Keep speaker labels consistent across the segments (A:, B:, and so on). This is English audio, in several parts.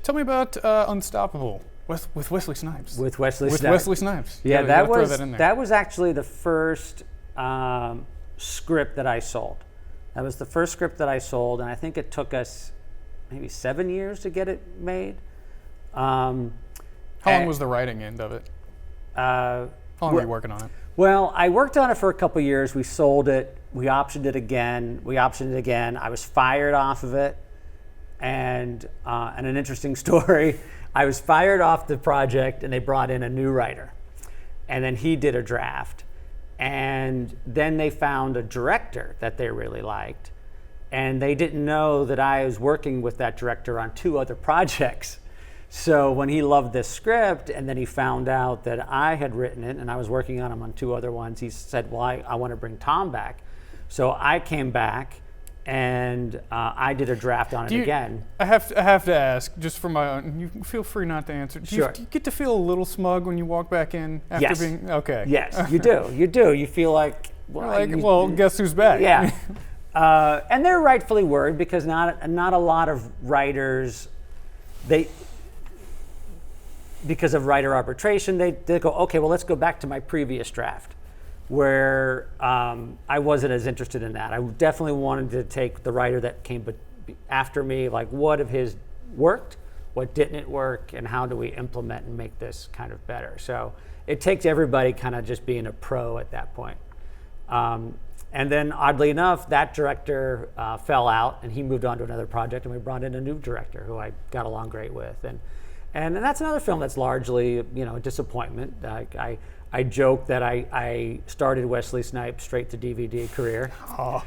A: Tell me about Unstoppable with Wesley Snipes.
B: With Wesley Snipes.
A: With Wesley Snipes.
B: Yeah,
A: that
B: that was actually the first script that I sold. That was the first script that I sold, and I think it took us maybe 7 years to get it made.
A: How long was the writing end of it? How long were you working on it?
B: Well, I worked on it for a couple of years. We sold it. We optioned it again. I was fired off of it. And an interesting story, I was fired off the project and they brought in a new writer. And then he did a draft. And then they found a director that they really liked. And they didn't know that I was working with that director on 2 other projects. So when he loved this script and then he found out that I had written it and I was working on him on 2 other ones, he said, well, I want to bring Tom back. So I came back and I did a draft on it again.
A: I have to ask, just for my own, you feel free not to answer. Do you get to feel a little smug when you walk back in after being, okay.
B: Yes, you do. You do. You feel like,
A: well, guess who's back?
B: Yeah. And they're rightfully worried because not a lot of writers, because of writer arbitration, they go, okay, well, let's go back to my previous draft, where I wasn't as interested in that. I definitely wanted to take the writer that came after me, like what of his worked, what didn't work, and how do we implement and make this kind of better. So it takes everybody kind of just being a pro at that point. And then oddly enough, that director fell out and he moved on to another project and we brought in a new director who I got along great with. And that's another film that's largely, a disappointment. I joke that I started Wesley Snipes' straight to DVD career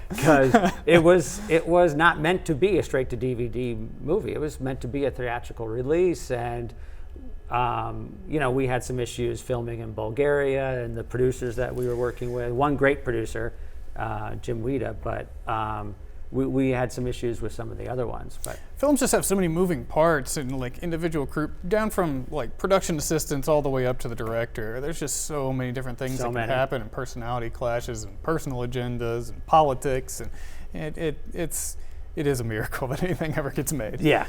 B: because it was not meant to be a straight to DVD movie. It was meant to be a theatrical release, and we had some issues filming in Bulgaria, and the producers that we were working with. One great producer, Jim Wida, but. We had some issues with some of the other ones, but
A: films just have so many moving parts and like individual crew, down from like production assistants all the way up to the director. There's just so many different things that can happen, and personality clashes and personal agendas and politics, and it is a miracle that anything ever gets made.
B: Yeah.